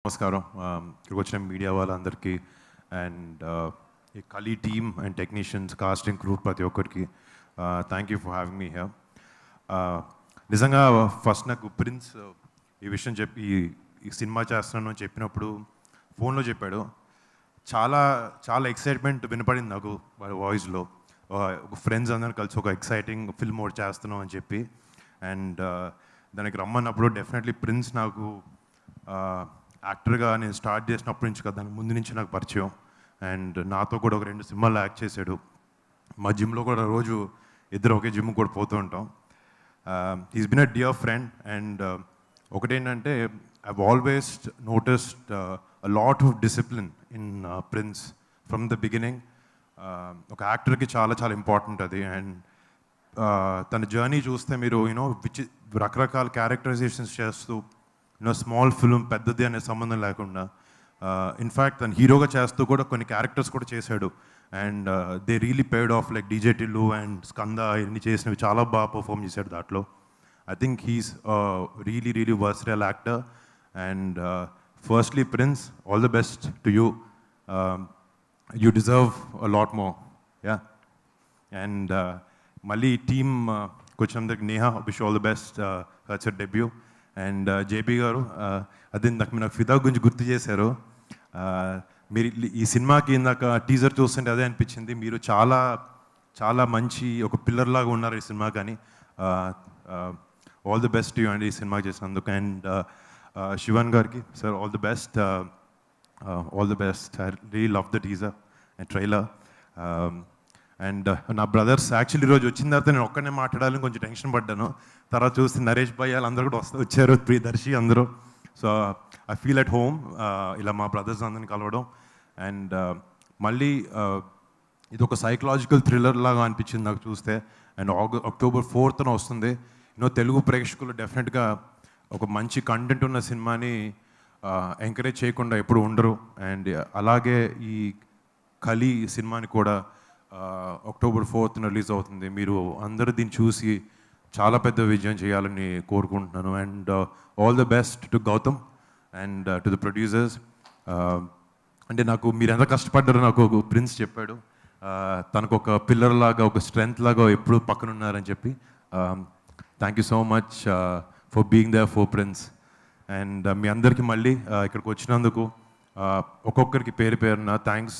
నమస్కారం. ఇక్కడికి వచ్చిన మీడియా వాళ్ళందరికీ అండ్ ఈ కలీ team and technicians, casting crew ప్రతి ఒక్కరికి thank you for having me here. నిజంగా ఫస్ట్ నాకు ప్రిన్స్ ఈ విషయం చెప్పి ఈ సినిమా చేస్తున్నాను అని చెప్పినప్పుడు ఫోన్లో చెప్పాడు. చాలా చాలా ఎక్సైట్మెంట్ వినపడింది నాకు వాళ్ళ వాయిస్లో. ఒక ఫ్రెండ్స్ అందరం కలిసి ఒక ఎక్సైటింగ్ ఫిల్మ్ ఒకటి చేస్తున్నాం అని చెప్పి. అండ్ దానికి రమ్మన్నప్పుడు డెఫినెట్లీ ప్రిన్స్ నాకు యాక్టర్గా నేను స్టార్ట్ చేసినప్పటి నుంచి కదా, దానికి ముందు నుంచి నాకు పరిచయం. అండ్ నాతో కూడా ఒక 2 సినిమాల్లో యాక్ట్ చేశాడు. మా జిమ్లో కూడా రోజు ఇద్దరు ఒకే జిమ్ కూడా పోతూ ఉంటాం. He's been a dear friend. And ఒకటేంటంటే I've always noticed a lot of discipline in Prince from the beginning. ఒక యాక్టర్కి చాలా చాలా ఇంపార్టెంట్ అది. అండ్ తన జర్నీ చూస్తే మీరు రకరకాల క్యారెక్టరైజేషన్స్ చేస్తూ స్మాల్ ఫిల్మ్ పెద్దది అనే సంబంధం లేకుండా ఇన్ఫ్యాక్ట్ తను హీరోగా చేస్తూ కూడా కొన్ని క్యారెక్టర్స్ కూడా చేశాడు. And they really paid of, like DJ Tillu and Skanda ఇవన్నీ చేసినవి చాలా బాగా పర్ఫామ్ చేశాడు దాంట్లో. I think he's really really versatile actor. And firstly prince, all the best to you. You deserve a lot more. Yeah. And మళ్ళీ team వచ్చినందుకు Neha, wish all the best, hurts debut. And JP గారు, అదే నాకు ఫిదా గురించి గుర్తు చేశారు. మీరు ఈ సినిమాకి ఇందాక టీజర్ చూస్తుంటే అదే అనిపించింది. మీరు చాలా చాలా మంచి ఒక పిల్లర్ లాగా ఉన్నారు ఈ సినిమా. కానీ ఆల్ ది బెస్ట్ యూ అండి ఈ సినిమా చేసినందుకు. అండ్ శివన్ గారికి, sir all the best, all the best. I really love the teaser and trailer. And నా బ్రదర్స్ యాక్చువల్లీ ఈరోజు వచ్చిన తర్వాత నేను ఒక్కనే మాట్లాడాలని కొంచెం టెన్షన్ పడ్డాను. తర్వాత చూస్తే నరేష్ భాయ్ వాళ్ళందరూ కూడా వచ్చారు, ప్రియదర్శి అందరూ. So I feel at home ఇలా మా బ్రదర్స్ అందరిని కలవడం. అండ్ మళ్ళీ ఇది ఒక సైకలాజికల్ థ్రిల్లర్ లాగా అనిపించింది నాకు చూస్తే. అండ్ October 4th వస్తుంది. తెలుగు ప్రేక్షకులు డెఫినెట్గా ఒక మంచి కంటెంట్ ఉన్న సినిమాని ఎంకరేజ్ చేయకుండా ఎప్పుడు ఉండరు. అండ్ అలాగే ఈ కలీ సినిమాని కూడా October 4th రిలీజ్ అవుతుంది. మీరు అందరూ దీన్ని చూసి చాలా పెద్ద విజయం చేయాలని కోరుకుంటున్నాను. And all the best to Gautam and to the producers. అంటే నాకు మీరు ఎంత కష్టపడ్డారో నాకు ఒక ప్రిన్స్ చెప్పాడు. తనకు ఒక పిల్లర్ లాగా, ఒక స్ట్రెంగ్త్ లాగా ఎప్పుడు పక్కన ఉన్నారని చెప్పి. Thank you so much for being there for Prince. And మీ అందరికీ మళ్ళీ ఇక్కడికి వచ్చినందుకు ఒక్కొక్కరికి పేరు పేరున థ్యాంక్స్.